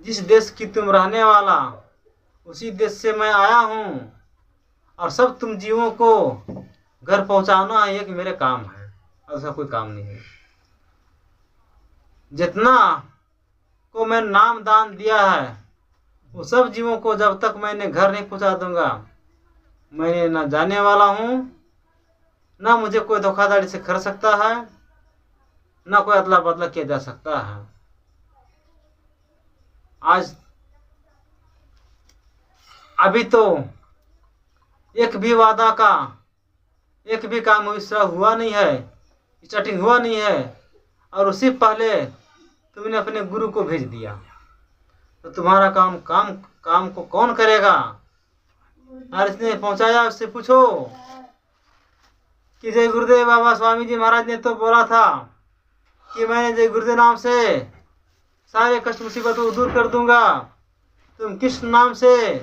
जिस देश की तुम रहने वाला, उसी देश से मैं आया हूँ, और सब तुम जीवों को घर पहुंचाना एक मेरे काम है, ऐसा कोई काम नहीं है। जितना को मैं नाम दान दिया है, वो सब जीवों को जब तक मैंने घर नहीं पहुंचा दूंगा, मैं न जाने वाला हूँ, ना मुझे कोई धोखाधड़ी से कर सकता है, ना कोई अदला बदला किया जा सकता है। आज अभी तो एक भी वादा का, एक भी काम हुआ नहीं है, स्टार्टिंग हुआ नहीं है, और उससे पहले तुमने अपने गुरु को भेज दिया। तो तुम्हारा काम को कौन करेगा? और इसने पहुंचाया, उससे पूछो कि जय गुरुदेव बाबा स्वामी जी महाराज ने तो बोला था कि मैंने जय गुरुदेव नाम से सारे कष्ट मुसीबत को दूर कर दूंगा। तुम किस नाम से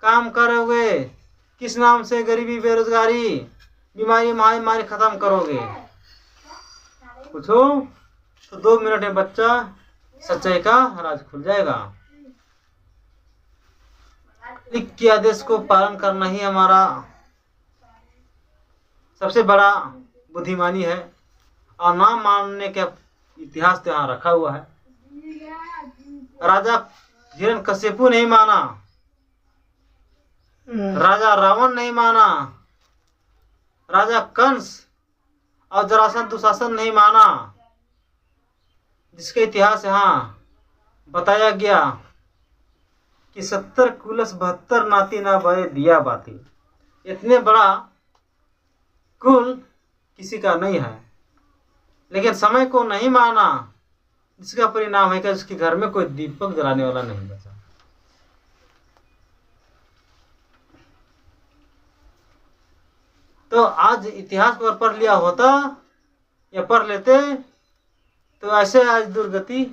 काम करोगे? किस नाम से गरीबी, बेरोजगारी, बीमारी, महामारी खत्म करोगे? पूछो तो 2 मिनट में बच्चा सच्चाई का राज खुल जाएगा। लिख के आदेश को पालन करना ही हमारा सबसे बड़ा बुद्धिमानी है, और ना मानने का इतिहास तो यहाँ रखा हुआ है। राजा हिरण्यकशिपु नहीं माना, राजा रावण नहीं माना, राजा कंस और जरासंध दुशासन नहीं माना, जिसका इतिहास यहाँ बताया गया कि 70 कुलस 72 नाती ना बरे दिया बाती। इतने बड़ा कुल किसी का नहीं है, लेकिन समय को नहीं माना, जिसका परिणाम है कि उसके घर में कोई दीपक जलाने वाला नहीं बचा। तो आज इतिहास को पढ़ लिया होता या पढ़ लेते तो ऐसे आज दुर्गति,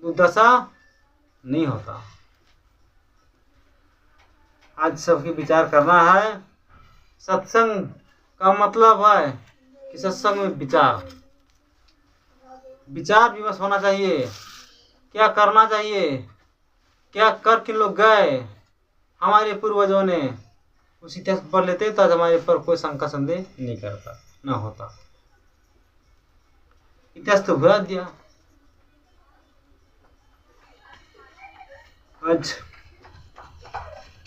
दुर्दशा नहीं होता। आज सबकी विचार करना है। सत्संग का मतलब है कि सत्संग में विचार विमर्श होना चाहिए। क्या करना चाहिए, क्या कर के लोग गए हमारे पूर्वजों ने, उसी इतिहास पढ़ लेते तो आज हमारे पर कोई शंका संदेह नहीं करता, ना होता। इतिहास तो भुला दिया। आज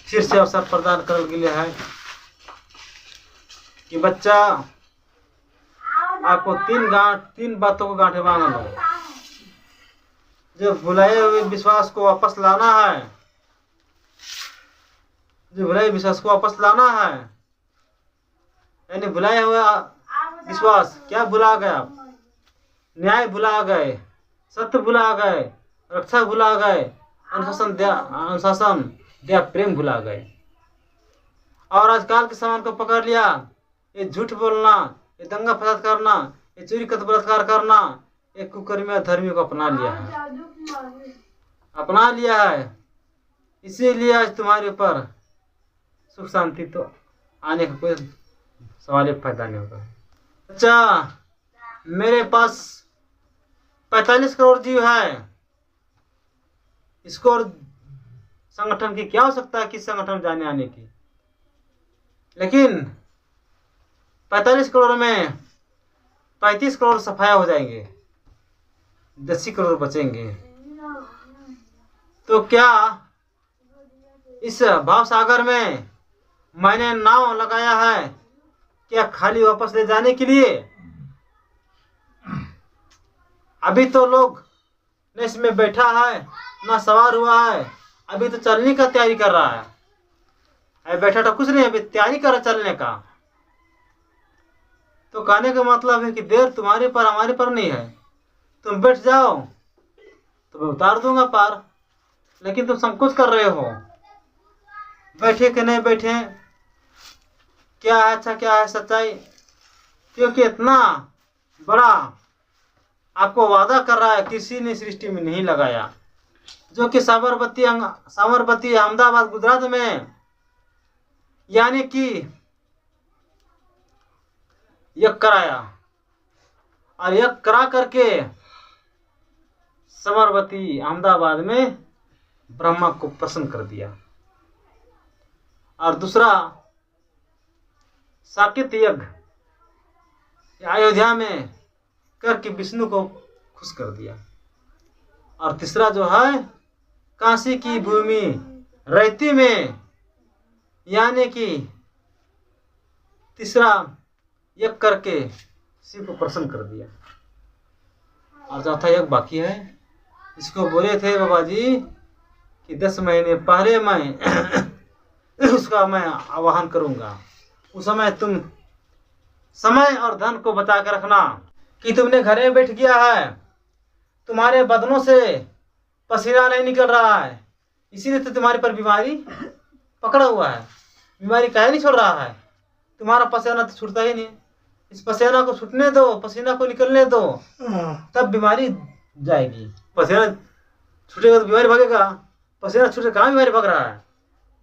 फिर से अवसर प्रदान करने के लिए है कि बच्चा आपको 3 बातों को गांठे बांध लो। जो भुलाए हुए विश्वास को वापस लाना है, जो भुलाए विश्वास को वापस लाना है, यानी भुलाए हुआ विश्वास, क्या भुला गए आप? न्याय भुला गए, सत्य भुला गए, रक्षा भुला गए, अनुशासन दया प्रेम भुला गए। और आजकल के सामान को पकड़ लिया, ये झूठ बोलना, ये दंगा फसाद करना, ये चोरी कत्ल बलात्कार करना, ये कुकर्मी धर्मी को अपना लिया है। इसीलिए आज तुम्हारे ऊपर सुख शांति तो आने का कोई सवाल पैदा नहीं होगा। अच्छा, मेरे पास 45 करोड़ जीव है, इसको और संगठन की क्या आवश्यकता है, किस संगठन जाने आने की? लेकिन 45 करोड़ में 35 करोड़ सफाया हो जाएंगे, 10 करोड़ बचेंगे। तो क्या इस भाव सागर में मैंने नाव लगाया है क्या खाली वापस ले जाने के लिए? अभी तो लोग न इसमें बैठा है, ना सवार हुआ है, अभी तो चलने का तैयारी कर रहा है। अभी बैठा तो कुछ नहीं, अभी तैयारी कर रहा चलने का। तो कहने का मतलब है कि देर तुम्हारे पर हमारे पर नहीं है। तुम बैठ जाओ तो मैं उतार दूंगा पार, लेकिन तुम संकोच कर रहे हो। बैठे कि नहीं बैठे, क्या है अच्छा, क्या है सच्चाई? क्योंकि इतना बड़ा आपको वादा कर रहा है, किसी ने सृष्टि में नहीं लगाया। जो कि साबरमती अहमदाबाद गुजरात में, यानी कि यज्ञ कराया, और यज्ञ करा करके साबरमती अहमदाबाद में ब्रह्मा को प्रसन्न कर दिया। और दूसरा साकेत यज्ञ अयोध्या में करके विष्णु को खुश कर दिया। और तीसरा जो है काशी की भूमि रैती में, यानी कि तीसरा यज्ञ करके शिव को प्रसन्न कर दिया। और चौथा यज्ञ बाकी है। इसको बोले थे बाबा जी कि 10 महीने पहले मैं उसका मैं आवाहन करूंगा। उस समय तुम समय और धन को बचा कर रखना कि तुमने घर में बैठ गया है, तुम्हारे बदनों से पसीना नहीं निकल रहा है, इसीलिए तो तुम्हारे पर बीमारी पकड़ा हुआ है। बीमारी काहे नहीं छोड़ रहा है? तुम्हारा पसीना तो छूटता ही नहीं। इस पसीना को छूटने दो, पसीना को निकलने दो, तब बीमारी जाएगी। पसीना छूटेगा तो बीमारी भागेगा। पसीना छूटे कहाँ बीमारी भाग रहा है?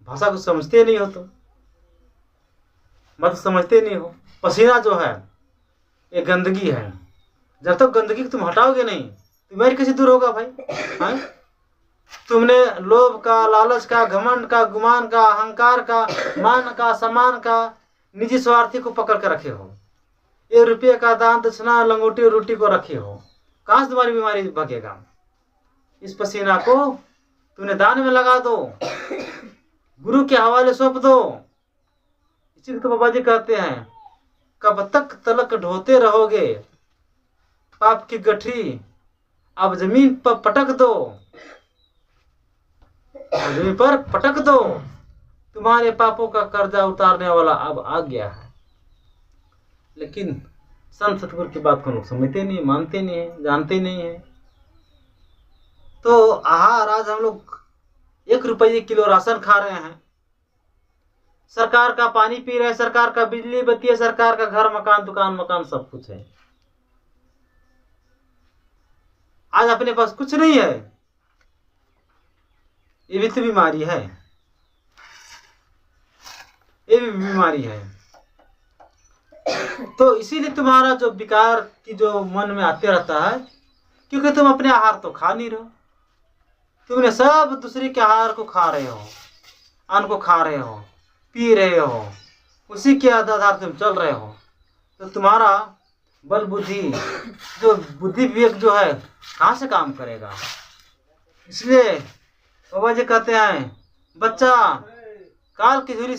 भाषा को समझते नहीं हो तो मत समझते नहीं हो। पसीना जो है ये गंदगी है। जब तक गंदगी तुम हटाओगे नहीं तो बीमारी कैसे दूर होगा भाई? हाँ? तुमने लोभ का, लालच का, घमंड का, गुमान का, अहंकार का, मान का, सम्मान का, निजी स्वार्थी को पकड़ कर रखे हो। 1 रुपये का दान दक्षिणा, लंगोटी रोटी को रखे हो। कहाँ से तुम्हारी बीमारी भागेगा? इस पसीना को तुमने दान में लगा दो, गुरु के हवाले सौंप दो। इसी को तो बाबा जी कहते हैं, कब तक तलक ढोते रहोगे पाप की गठरी, अब जमीन पर पटक दो, जमीन पर पटक दो, तुम्हारे पापों का कर्जा उतारने वाला अब आ गया है। लेकिन संत सतगुरु की बात को लोग समझते नहीं, मानते नहीं है, जानते नहीं है। तो आहार आज हम लोग 1 रुपये किलो राशन खा रहे हैं, सरकार का पानी पी रहे हैं, सरकार का बिजली बत्ती है, सरकार का घर मकान दुकान मकान सब कुछ है। आज अपने पास कुछ नहीं है। ये भी तो बीमारी है, ये भी बीमारी है। तो इसीलिए तुम्हारा जो विकार की जो मन में आते रहता है, क्योंकि तुम अपने आहार तो खा नहीं रहे हो। तुमने सब दूसरे के आहार को खा रहे हो, अन्न को खा रहे हो, पी रहे हो, उसी के आधार तुम चल रहे हो। तो तुम्हारा बल बुद्धि जो बुद्धि विवेक जो है कहाँ से काम करेगा? इसलिए बाबा जी कहते हैं, बच्चा काल की झूली